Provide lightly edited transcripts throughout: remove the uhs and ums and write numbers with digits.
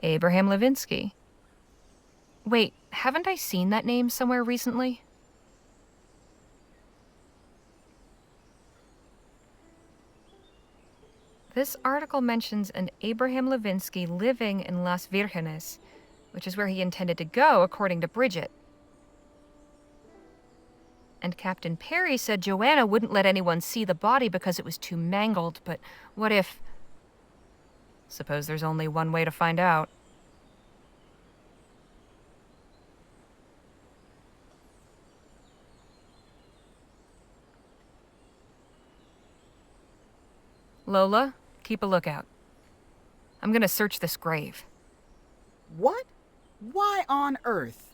Abraham Levinsky. Wait, haven't I seen that name somewhere recently? This article mentions an Abraham Levinsky living in Las Virgenes, which is where he intended to go, according to Bridget. And Captain Perry said Joanna wouldn't let anyone see the body because it was too mangled, but what if... Suppose there's only one way to find out. Lola, keep a lookout. I'm gonna search this grave. What? Why on earth?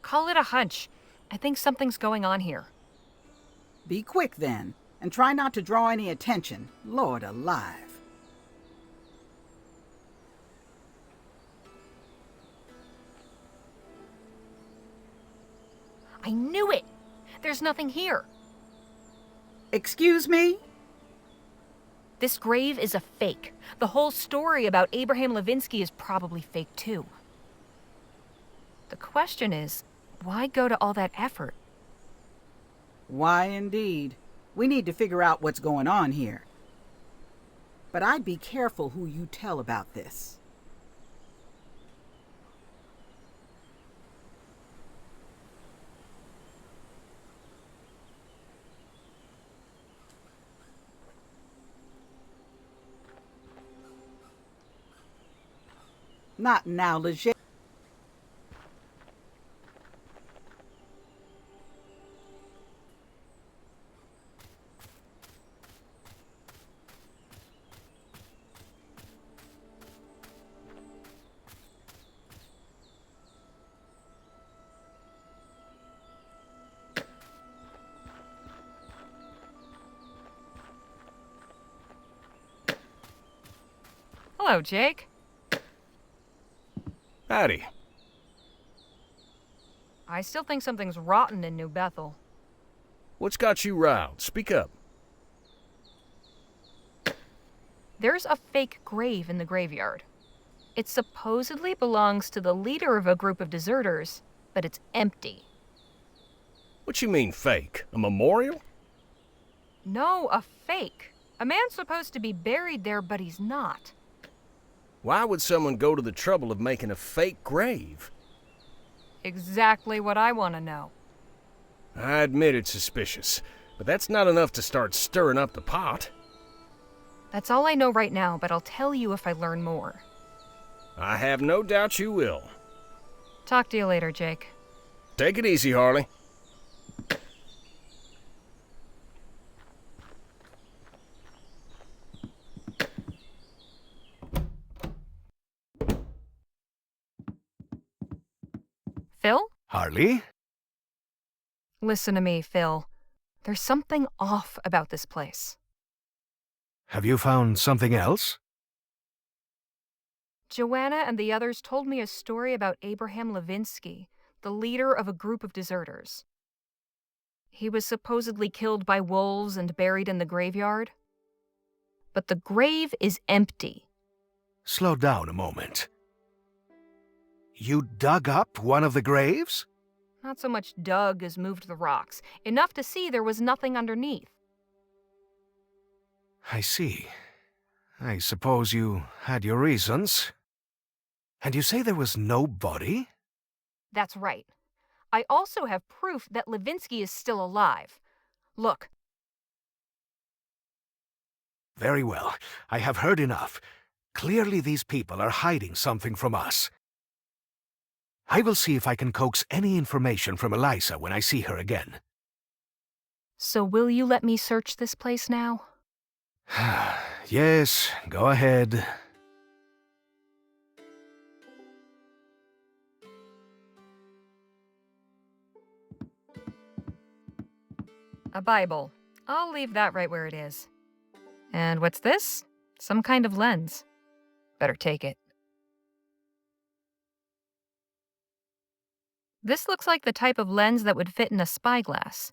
Call it a hunch. I think something's going on here. Be quick then, and try not to draw any attention. Lord alive. I knew it! There's nothing here. Excuse me? This grave is a fake. The whole story about Abraham Levinsky is probably fake too. The question is, why go to all that effort? Why indeed. We need to figure out what's going on here. But I'd be careful who you tell about this. Not now, Leger. Hello, Jake. Howdy. I still think something's rotten in New Bethel. What's got you riled? Speak up. There's a fake grave in the graveyard. It supposedly belongs to the leader of a group of deserters, but it's empty. What you mean fake? A memorial? No, a fake. A man's supposed to be buried there, but he's not. Why would someone go to the trouble of making a fake grave? Exactly what I want to know. I admit it's suspicious, but that's not enough to start stirring up the pot. That's all I know right now, but I'll tell you if I learn more. I have no doubt you will. Talk to you later, Jake. Take it easy, Harley. Phil? Harley? Listen to me, Phil. There's something off about this place. Have you found something else? Joanna and the others told me a story about Abraham Levinsky, the leader of a group of deserters. He was supposedly killed by wolves and buried in the graveyard. But the grave is empty. Slow down a moment. You dug up one of the graves? Not so much dug as moved the rocks, enough to see there was nothing underneath. I see. I suppose you had your reasons. And you say there was no body? That's right. I also have proof that Levinsky is still alive. Look. Very well. I have heard enough. Clearly these people are hiding something from us. I will see if I can coax any information from Eliza when I see her again. So will you let me search this place now? Yes, go ahead. A Bible. I'll leave that right where it is. And what's this? Some kind of lens. Better take it. This looks like the type of lens that would fit in a spyglass.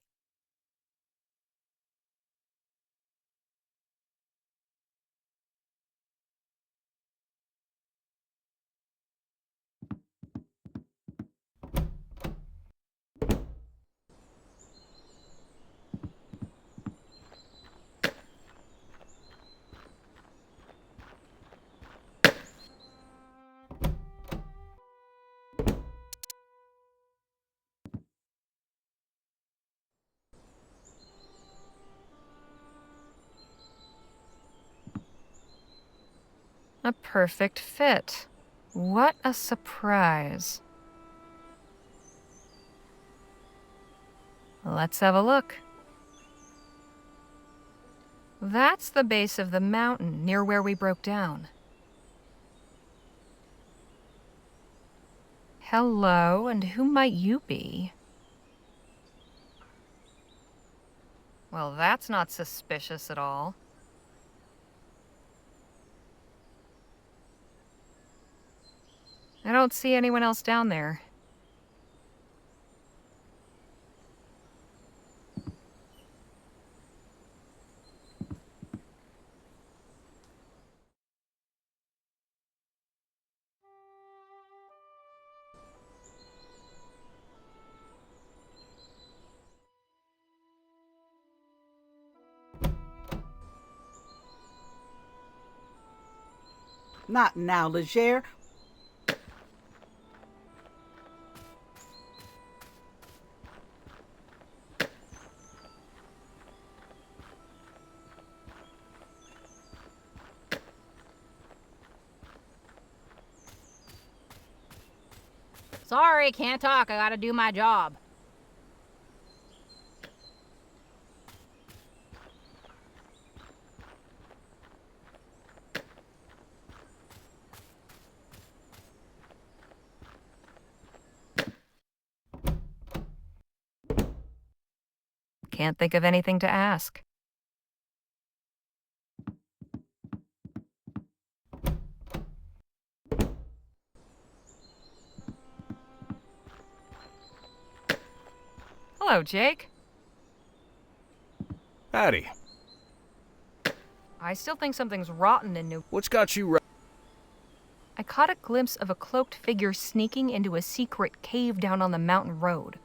A perfect fit. What a surprise. Let's have a look. That's the base of the mountain near where we broke down. Hello, and who might you be? Well, that's not suspicious at all. I don't see anyone else down there. Not now, Legere. Sorry, can't talk. I gotta do my job. Can't think of anything to ask. Hello, Jake. Howdy. I still think something's rotten in New... What's got you I caught a glimpse of a cloaked figure sneaking into a secret cave down on the mountain road.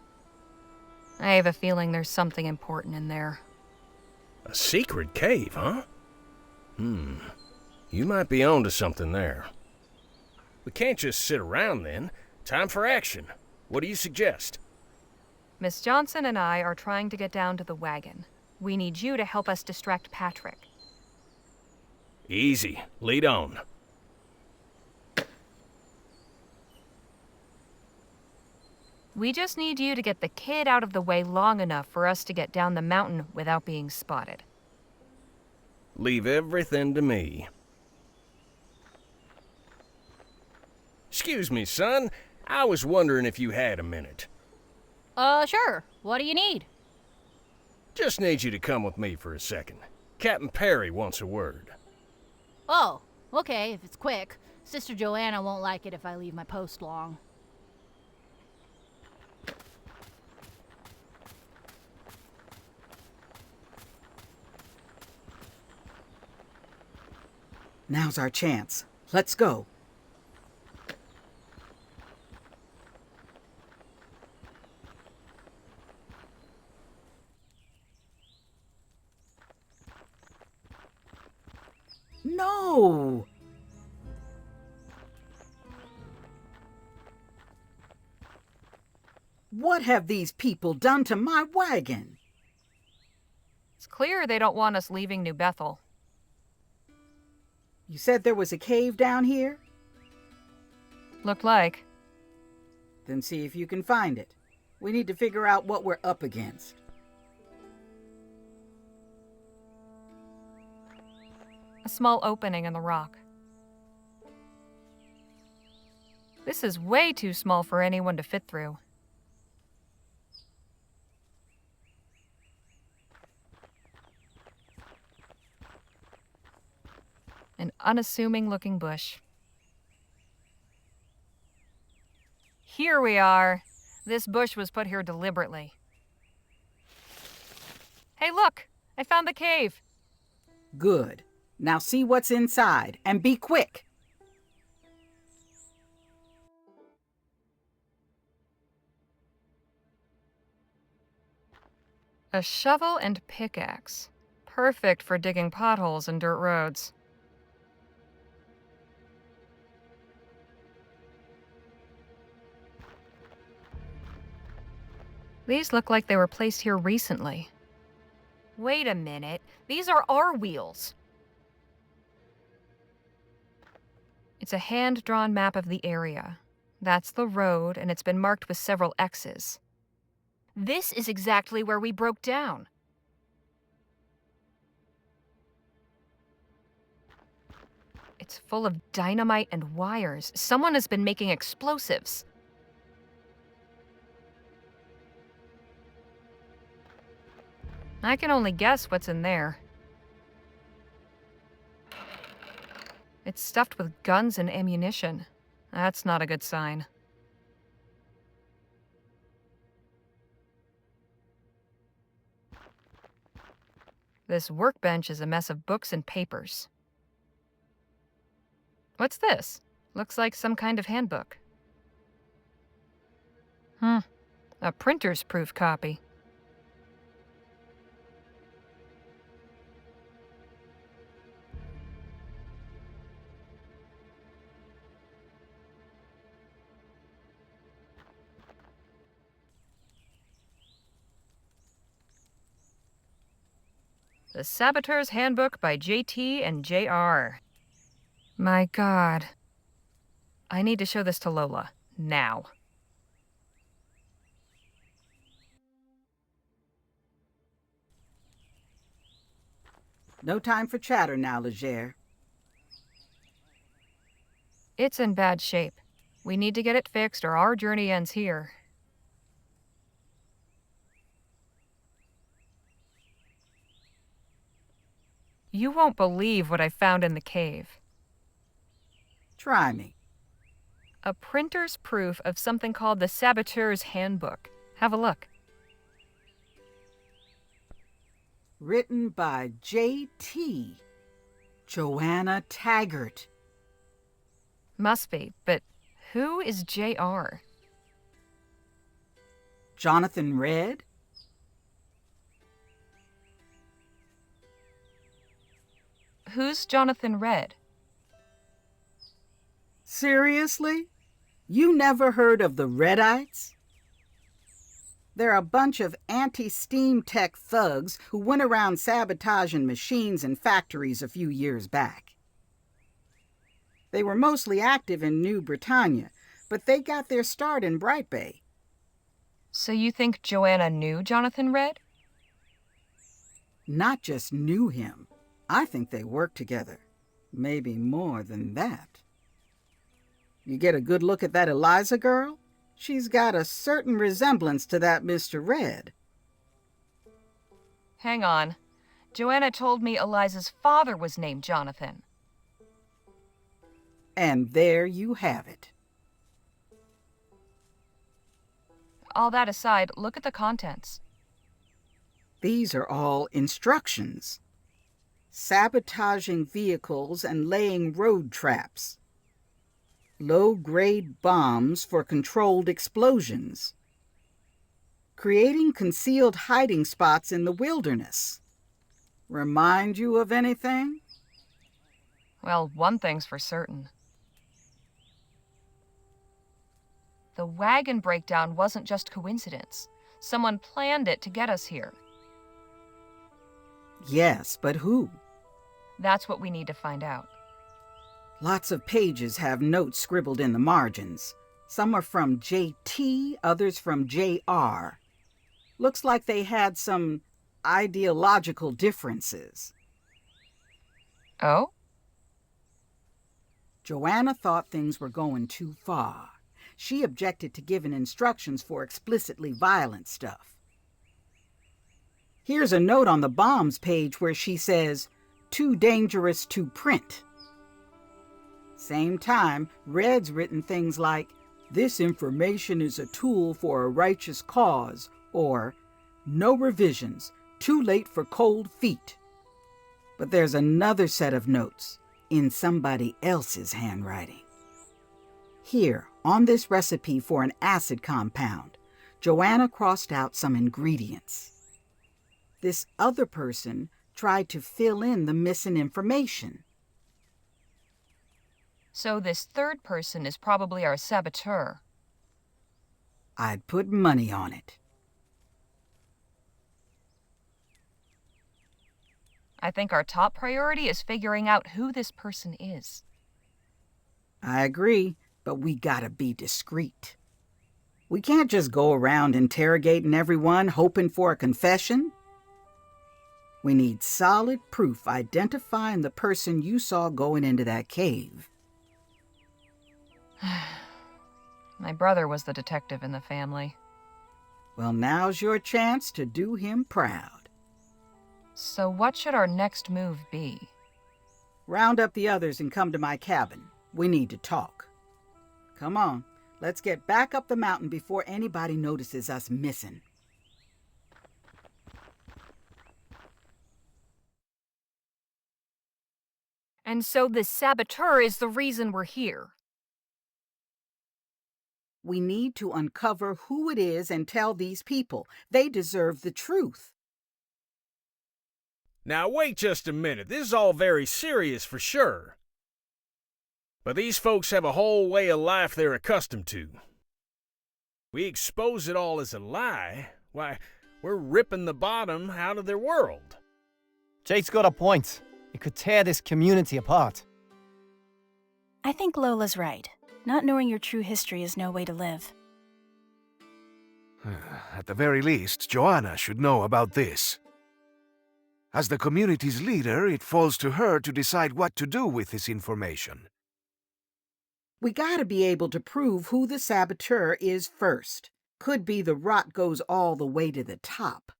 I have a feeling there's something important in there. A secret cave, huh? You might be onto something there. We can't just sit around then. Time for action. What do you suggest? Miss Johnson and I are trying to get down to the wagon. We need you to help us distract Patrick. Easy. Lead on. We just need you to get the kid out of the way long enough for us to get down the mountain without being spotted. Leave everything to me. Excuse me, son. I was wondering if you had a minute. Sure. What do you need? Just need you to come with me for a second. Captain Perry wants a word. Oh, okay, if it's quick. Sister Joanna won't like it if I leave my post long. Now's our chance. Let's go. No! What have these people done to my wagon? It's clear they don't want us leaving New Bethel. You said there was a cave down here? Looked like. Then see if you can find it. We need to figure out what we're up against. A small opening in the rock. This is way too small for anyone to fit through. An unassuming-looking bush. Here we are. This bush was put here deliberately. Hey, look! I found the cave. Good. Now see what's inside, and be quick. A shovel and pickaxe. Perfect for digging potholes in dirt roads. These look like they were placed here recently. Wait a minute. These are our wheels. It's a hand-drawn map of the area. That's the road, and it's been marked with several X's. This is exactly where we broke down. It's full of dynamite and wires. Someone has been making explosives. I can only guess what's in there. It's stuffed with guns and ammunition. That's not a good sign. This workbench is a mess of books and papers. What's this? Looks like some kind of handbook. A printer's proof copy. The Saboteur's Handbook by JT and JR. My God. I need to show this to Lola. Now. No time for chatter now, Leger. It's in bad shape. We need to get it fixed or our journey ends here. You won't believe what I found in the cave. Try me. A printer's proof of something called the Saboteur's Handbook. Have a look. Written by J.T. Joanna Taggart. Must be, but who is JR? Jonathan Red? Who's Jonathan Red? Seriously? You never heard of the Redites? They're a bunch of anti-steam tech thugs who went around sabotaging machines and factories a few years back. They were mostly active in New Britannia, but they got their start in Bright Bay. So you think Joanna knew Jonathan Red? Not just knew him. I think they worked together. Maybe more than that. You get a good look at that Eliza girl? She's got a certain resemblance to that Mr. Red. Hang on. Joanna told me Eliza's father was named Jonathan. And there you have it. All that aside, look at the contents. These are all instructions. Sabotaging vehicles and laying road traps. Low-grade bombs for controlled explosions. Creating concealed hiding spots in the wilderness. Remind you of anything? Well, one thing's for certain. The wagon breakdown wasn't just coincidence. Someone planned it to get us here. Yes, but who? That's what we need to find out. Lots of pages have notes scribbled in the margins. Some are from JT, others from JR. Looks like they had some ideological differences. Oh? Joanna thought things were going too far. She objected to giving instructions for explicitly violent stuff. Here's a note on the bombs page where she says, "Too dangerous to print." Same time, Red's written things like, "This information is a tool for a righteous cause," or "No revisions, too late for cold feet." But there's another set of notes in somebody else's handwriting. Here, on this recipe for an acid compound, Joanna crossed out some ingredients. This other person tried to fill in the missing information. So this third person is probably our saboteur. I'd put money on it. I think our top priority is figuring out who this person is. I agree, but we gotta be discreet. We can't just go around interrogating everyone hoping for a confession. We need solid proof identifying the person you saw going into that cave. My brother was the detective in the family. Well, now's your chance to do him proud. So what should our next move be? Round up the others and come to my cabin. We need to talk. Come on, let's get back up the mountain before anybody notices us missing. And so this saboteur is the reason we're here. We need to uncover who it is and tell these people. They deserve the truth. Now wait just a minute, this is all very serious for sure. But these folks have a whole way of life they're accustomed to. We expose it all as a lie, why, we're ripping the bottom out of their world. Jake's got a point. It could tear this community apart. I think Lola's right. Not knowing your true history is no way to live. At the very least, Joanna should know about this. As the community's leader, it falls to her to decide what to do with this information. We gotta be able to prove who the saboteur is first. Could be the rot goes all the way to the top.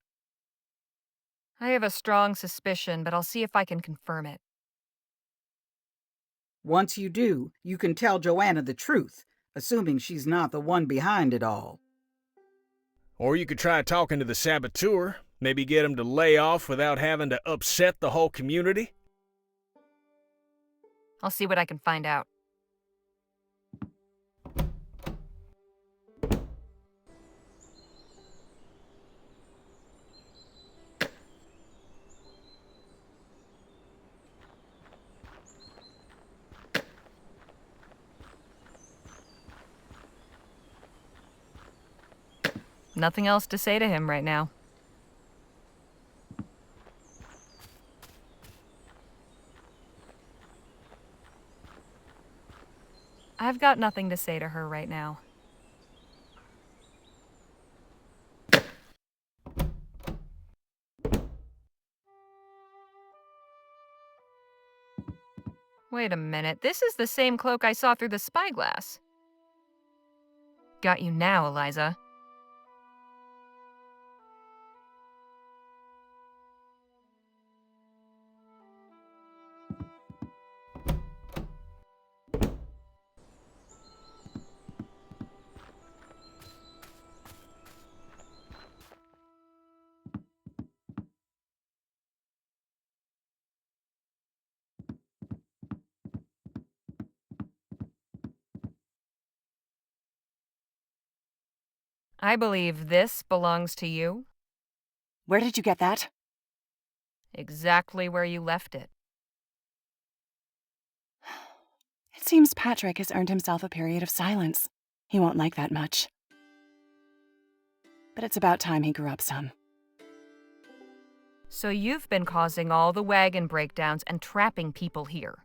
I have a strong suspicion, but I'll see if I can confirm it. Once you do, you can tell Joanna the truth, assuming she's not the one behind it all. Or you could try talking to the saboteur, maybe get him to lay off without having to upset the whole community. I'll see what I can find out. Nothing else to say to him right now. I've got nothing to say to her right now. Wait a minute, this is the same cloak I saw through the spyglass. Got you now, Eliza. I believe this belongs to you. Where did you get that? Exactly where you left it. It seems Patrick has earned himself a period of silence. He won't like that much. But it's about time he grew up some. So you've been causing all the wagon breakdowns and trapping people here.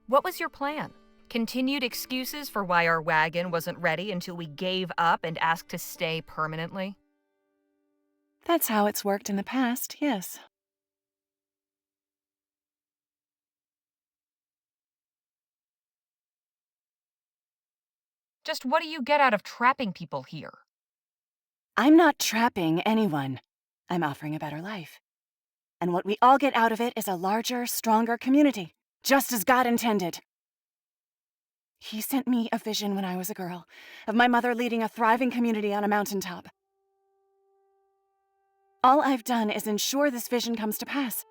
What was your plan? Continued excuses for why our wagon wasn't ready until we gave up and asked to stay permanently? That's how it's worked in the past, yes. Just what do you get out of trapping people here? I'm not trapping anyone. I'm offering a better life. And what we all get out of it is a larger, stronger community, just as God intended. He sent me a vision when I was a girl, of my mother leading a thriving community on a mountaintop. All I've done is ensure this vision comes to pass.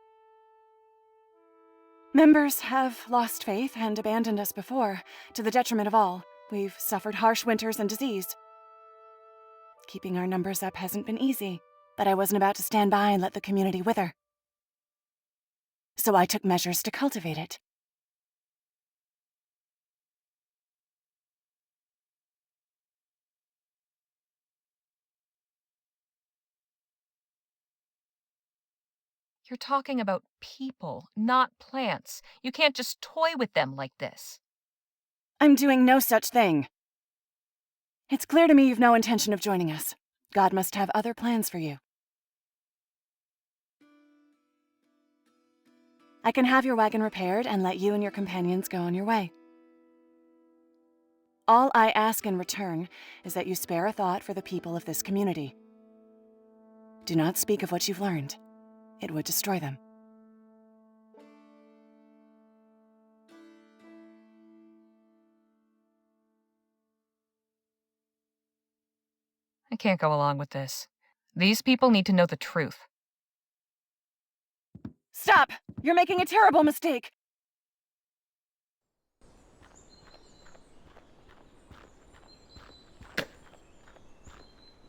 Members have lost faith and abandoned us before, to the detriment of all. We've suffered harsh winters and disease. Keeping our numbers up hasn't been easy, but I wasn't about to stand by and let the community wither. So I took measures to cultivate it. You're talking about people, not plants. You can't just toy with them like this. I'm doing no such thing. It's clear to me you've no intention of joining us. God must have other plans for you. I can have your wagon repaired and let you and your companions go on your way. All I ask in return is that you spare a thought for the people of this community. Do not speak of what you've learned. It would destroy them. I can't go along with this. These people need to know the truth. Stop! You're making a terrible mistake!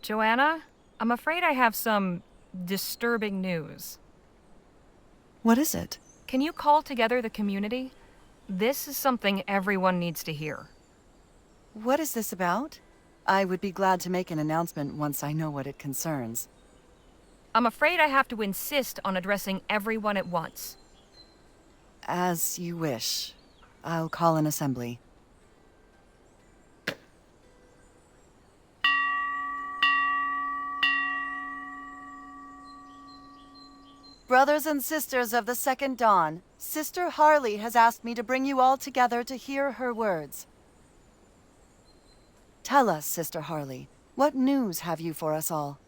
Joanna, I'm afraid I have some disturbing news. What is it? Can you call together the community? This is something everyone needs to hear. What is this about? I would be glad to make an announcement once I know what it concerns. I'm afraid I have to insist on addressing everyone at once. As you wish. I'll call an assembly. Brothers and sisters of the Second Dawn, Sister Harley has asked me to bring you all together to hear her words. Tell us, Sister Harley, what news have you for us all?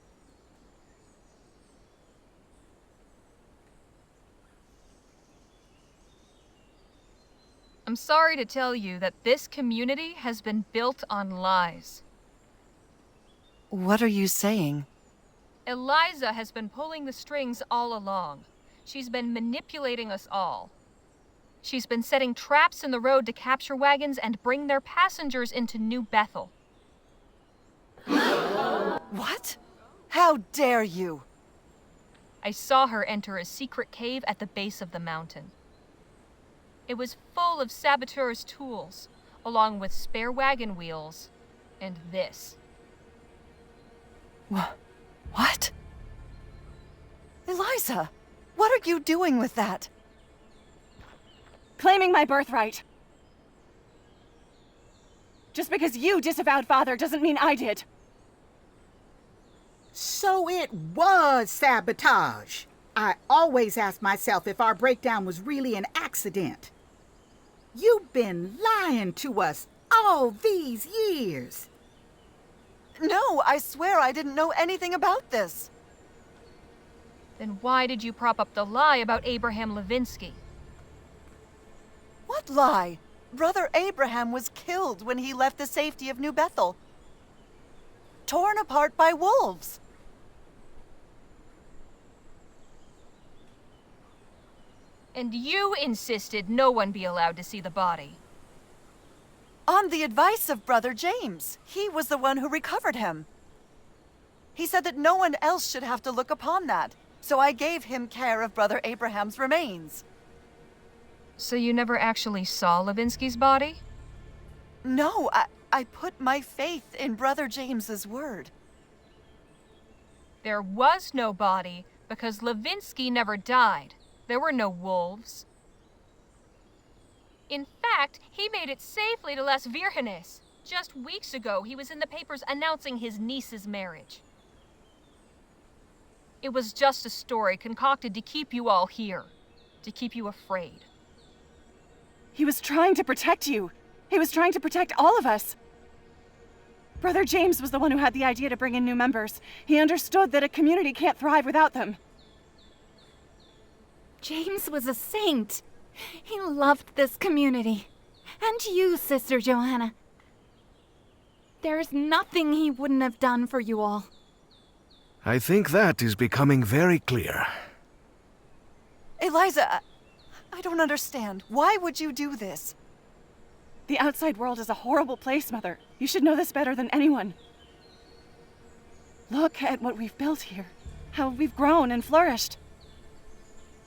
I'm sorry to tell you that this community has been built on lies. What are you saying? Eliza has been pulling the strings all along. She's been manipulating us all. She's been setting traps in the road to capture wagons and bring their passengers into New Bethel. What? How dare you? I saw her enter a secret cave at the base of the mountain. It was full of saboteurs' tools, along with spare wagon wheels, and this. What? Eliza, what are you doing with that? Claiming my birthright. Just because you disavowed Father doesn't mean I did. So it was sabotage. I always ask myself if our breakdown was really an accident. You've been lying to us all these years. No, I swear I didn't know anything about this. Then why did you prop up the lie about Abraham Levinsky? What lie? Brother Abraham was killed when he left the safety of New Bethel. Torn apart by wolves. And you insisted no one be allowed to see the body. On the advice of Brother James. He was the one who recovered him. He said that no one else should have to look upon that, so I gave him care of Brother Abraham's remains. So you never actually saw Levinsky's body? No, I put my faith in Brother James's word. There was no body because Levinsky never died. There were no wolves. In fact, he made it safely to Las Virgenes. Just weeks ago, he was in the papers announcing his niece's marriage. It was just a story concocted to keep you all here, to keep you afraid. He was trying to protect you. He was trying to protect all of us. Brother James was the one who had the idea to bring in new members. He understood that a community can't thrive without them. James was a saint. He loved this community. And you, Sister Joanna. There's nothing he wouldn't have done for you all. I think that is becoming very clear. Eliza, I don't understand. Why would you do this? The outside world is a horrible place, Mother. You should know this better than anyone. Look at what we've built here. How we've grown and flourished.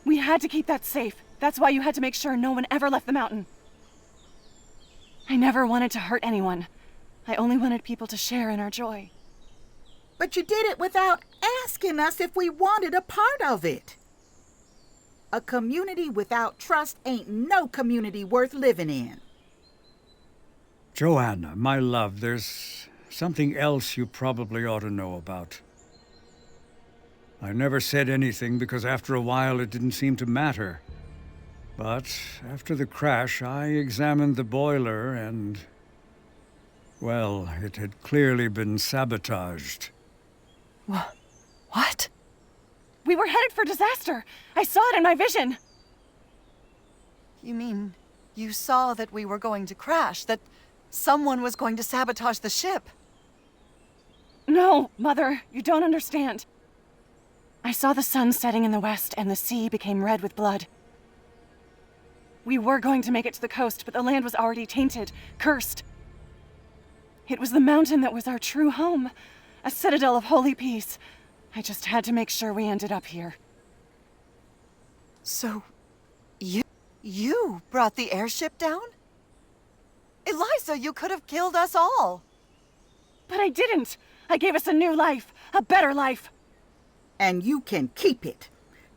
We had to keep that safe. That's why you had to make sure no one ever left the mountain. I never wanted to hurt anyone. I only wanted people to share in our joy. But you did it without asking us if we wanted a part of it. A community without trust ain't no community worth living in. Joanna, my love, there's something else you probably ought to know about. I never said anything because after a while it didn't seem to matter. But after the crash, I examined the boiler and... well, it had clearly been sabotaged. What? We were headed for disaster. I saw it in my vision. You mean you saw that we were going to crash, that someone was going to sabotage the ship? No, Mother, you don't understand. I saw the sun setting in the west and the sea became red with blood. We were going to make it to the coast, but the land was already tainted, cursed. It was the mountain that was our true home, a citadel of holy peace. I just had to make sure we ended up here. So, you brought the airship down? Eliza, you could have killed us all. But I didn't. I gave us a new life, a better life. And you can keep it.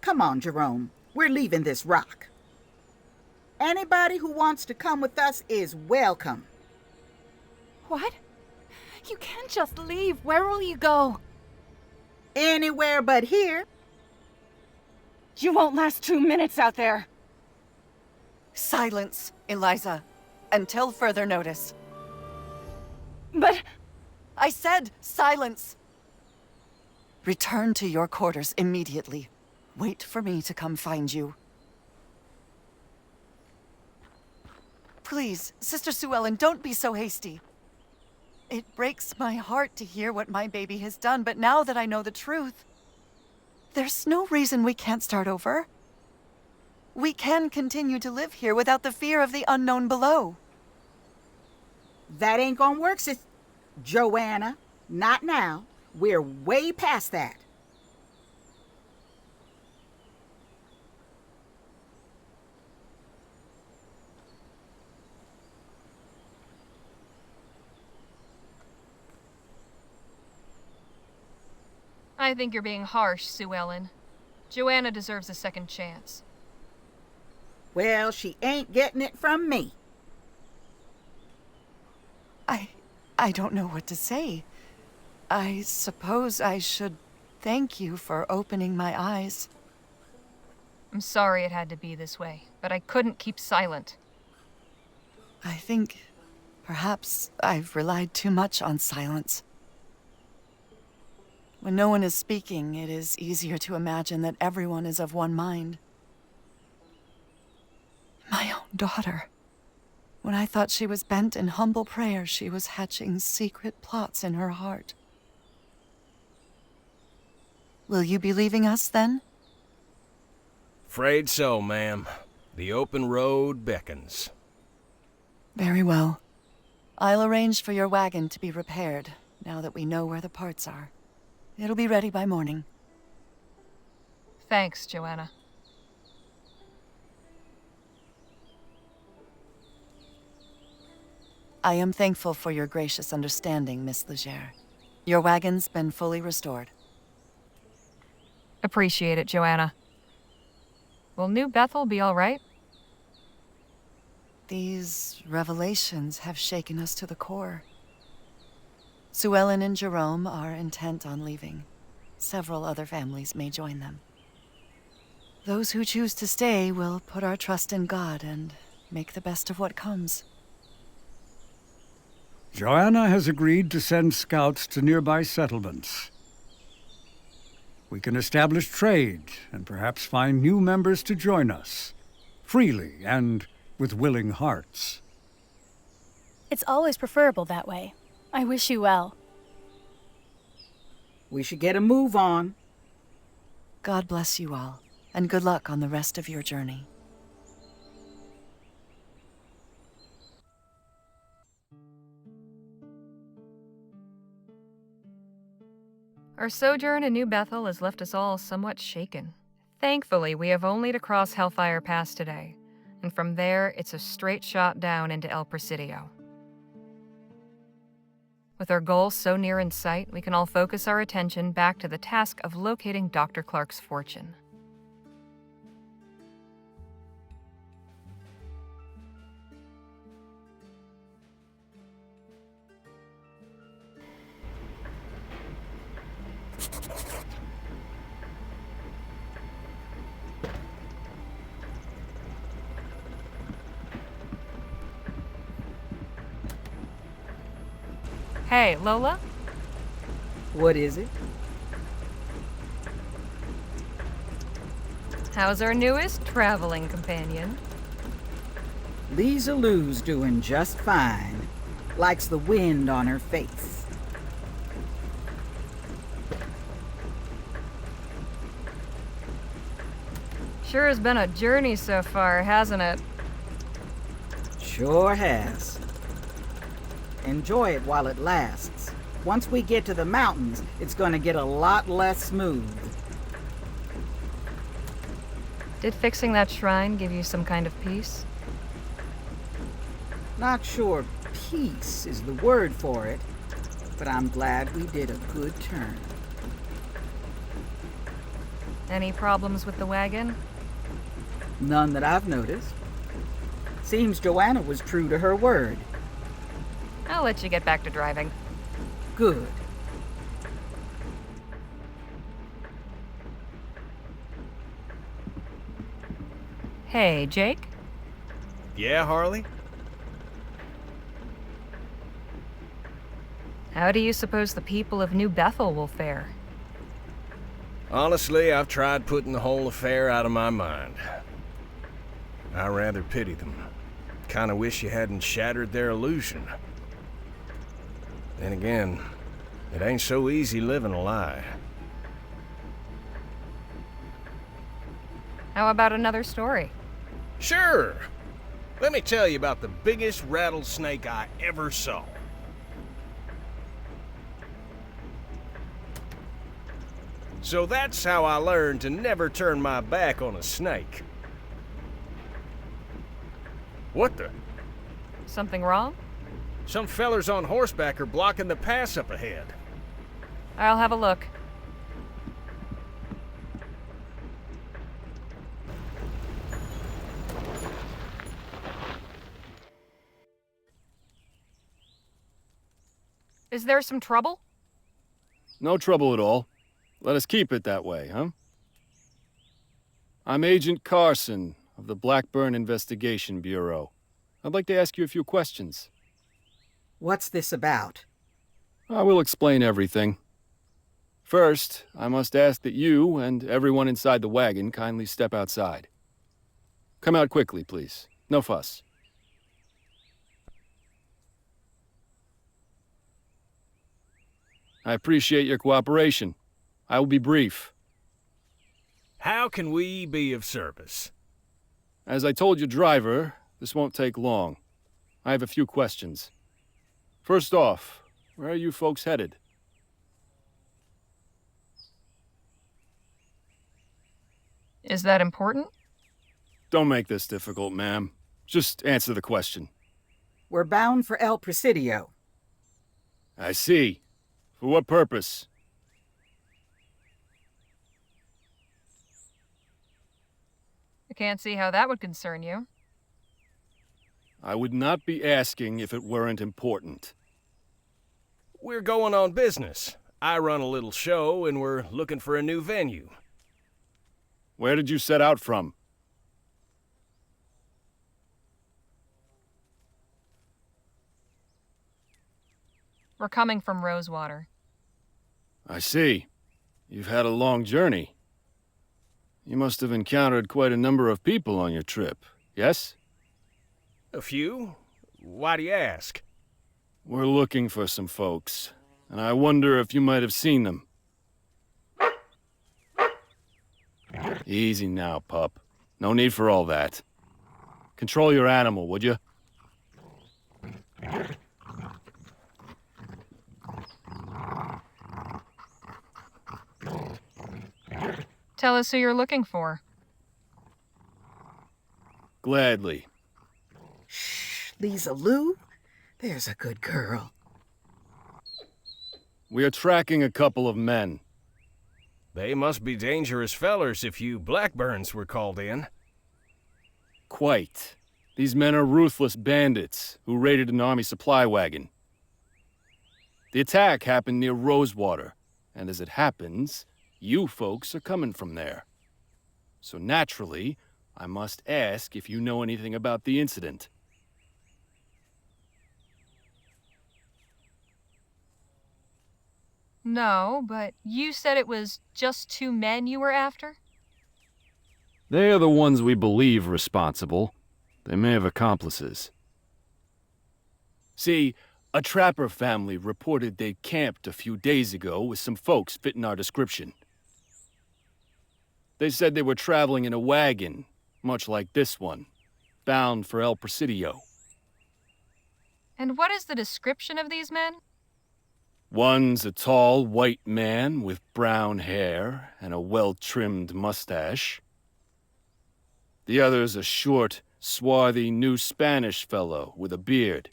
Come on, Jerome. We're leaving this rock. Anybody who wants to come with us is welcome. What? You can't just leave. Where will you go? Anywhere but here. You won't last 2 minutes out there. Silence, Eliza, until further notice. But... I said silence. Return to your quarters immediately. Wait for me to come find you. Please, Sister Sue Ellen, don't be so hasty. It breaks my heart to hear what my baby has done, but now that I know the truth, there's no reason we can't start over. We can continue to live here without the fear of the unknown below. That ain't gonna work, sis. Joanna, not now. We're way past that. I think you're being harsh, Sue Ellen. Joanna deserves a second chance. Well, she ain't getting it from me. I don't know what to say. I suppose I should thank you for opening my eyes. I'm sorry it had to be this way, but I couldn't keep silent. I think perhaps I've relied too much on silence. When no one is speaking, it is easier to imagine that everyone is of one mind. My own daughter. When I thought she was bent in humble prayer, she was hatching secret plots in her heart. Will you be leaving us, then? Afraid so, ma'am. The open road beckons. Very well. I'll arrange for your wagon to be repaired, now that we know where the parts are. It'll be ready by morning. Thanks, Joanna. I am thankful for your gracious understanding, Miss Legere. Your wagon's been fully restored. Appreciate it, Joanna. Will New Bethel be all right? These revelations have shaken us to the core. Sue Ellen and Jerome are intent on leaving. Several other families may join them. Those who choose to stay will put our trust in God and make the best of what comes. Joanna has agreed to send scouts to nearby settlements. We can establish trade and perhaps find new members to join us, freely and with willing hearts. It's always preferable that way. I wish you well. We should get a move on. God bless you all, and good luck on the rest of your journey. Our sojourn in New Bethel has left us all somewhat shaken. Thankfully, we have only to cross Hellfire Pass today, and from there, it's a straight shot down into El Presidio. With our goal so near in sight, we can all focus our attention back to the task of locating Dr. Clark's fortune. Hey, Lola? What is it? How's our newest traveling companion? Lisa Lou's doing just fine. Likes the wind on her face. Sure has been a journey so far, hasn't it? Sure has. Enjoy it while it lasts. Once we get to the mountains, it's gonna get a lot less smooth. Did fixing that shrine give you some kind of peace? Not sure peace is the word for it, but I'm glad we did a good turn. Any problems with the wagon? None that I've noticed. Seems Joanna was true to her word. I'll let you get back to driving. Good. Hey, Jake? Yeah, Harley? How do you suppose the people of New Bethel will fare? Honestly, I've tried putting the whole affair out of my mind. I rather pity them. Kinda wish you hadn't shattered their illusion. Then again, it ain't so easy living a lie. How about another story? Sure! Let me tell you about the biggest rattlesnake I ever saw. So that's how I learned to never turn my back on a snake. What the? Something wrong? Some fellers on horseback are blocking the pass up ahead. I'll have a look. Is there some trouble? No trouble at all. Let us keep it that way, huh? I'm Agent Carson of the Blackburn Investigation Bureau. I'd like to ask you a few questions. What's this about? I will explain everything. First, I must ask that you and everyone inside the wagon kindly step outside. Come out quickly, please. No fuss. I appreciate your cooperation. I will be brief. How can we be of service? As I told your driver, this won't take long. I have a few questions. First off, where are you folks headed? Is that important? Don't make this difficult, ma'am. Just answer the question. We're bound for El Presidio. I see. For what purpose? I can't see how that would concern you. I would not be asking if it weren't important. We're going on business. I run a little show, and we're looking for a new venue. Where did you set out from? We're coming from Rosewater. I see. You've had a long journey. You must have encountered quite a number of people on your trip, yes? A few? Why do you ask? We're looking for some folks, and I wonder if you might have seen them. Easy now, pup. No need for all that. Control your animal, would you? Tell us who you're looking for. Gladly. Shh, Lisa Lou? There's a good girl. We are tracking a couple of men. They must be dangerous fellers if you Blackburns were called in. Quite. These men are ruthless bandits who raided an army supply wagon. The attack happened near Rosewater, and as it happens, you folks are coming from there. So naturally, I must ask if you know anything about the incident. No, but you said it was just 2 men you were after? They are the ones we believe responsible. They may have accomplices. See, a trapper family reported they camped a few days ago with some folks fitting our description. They said they were traveling in a wagon, much like this one, bound for El Presidio. And what is the description of these men? One's a tall white man with brown hair and a well-trimmed mustache. The other's a short, swarthy New Spanish fellow with a beard.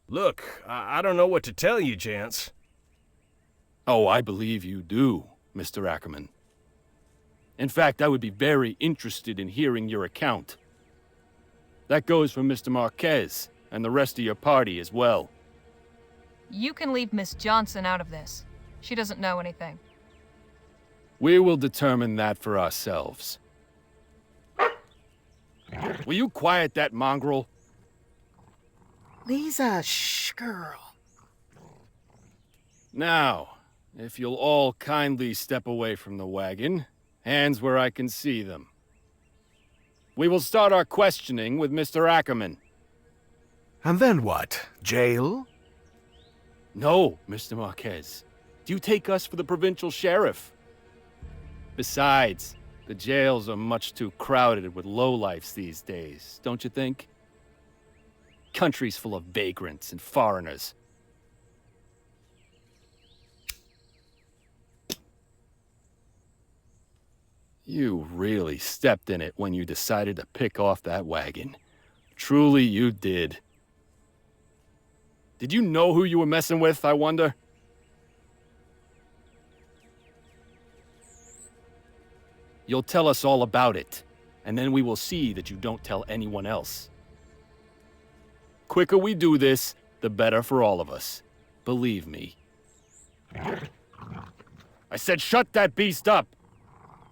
Look, I don't know what to tell you, gents. Oh, I believe you do, Mr. Ackerman. In fact, I would be very interested in hearing your account. That goes for Mr. Marquez and the rest of your party as well. You can leave Miss Johnson out of this. She doesn't know anything. We will determine that for ourselves. Will you quiet that mongrel? Lisa, shh, girl. Now, if you'll all kindly step away from the wagon, hands where I can see them. We will start our questioning with Mr. Ackerman. And then what? Jail? No, Mr. Marquez. Do you take us for the provincial sheriff? Besides, the jails are much too crowded with lowlifes these days, don't you think? Country's full of vagrants and foreigners. You really stepped in it when you decided to pick off that wagon. Truly you did. Did you know who you were messing with, I wonder? You'll tell us all about it, and then we will see that you don't tell anyone else. Quicker we do this, the better for all of us. Believe me. I said shut that beast up!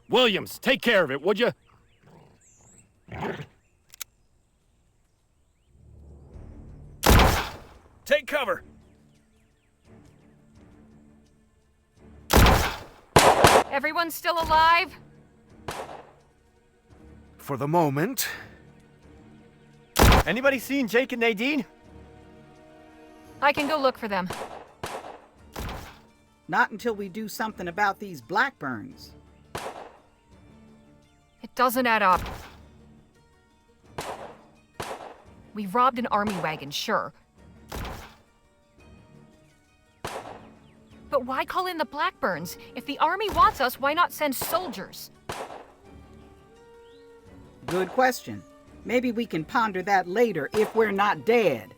Williams, take care of it, would you? Take cover! Everyone still alive? For the moment. Anybody seen Jake and Nadine? I can go look for them. Not until we do something about these Blackburns. It doesn't add up. We robbed an army wagon, sure. But why call in the Blackburns? If the army wants us, why not send soldiers? Good question. Maybe we can ponder that later if we're not dead.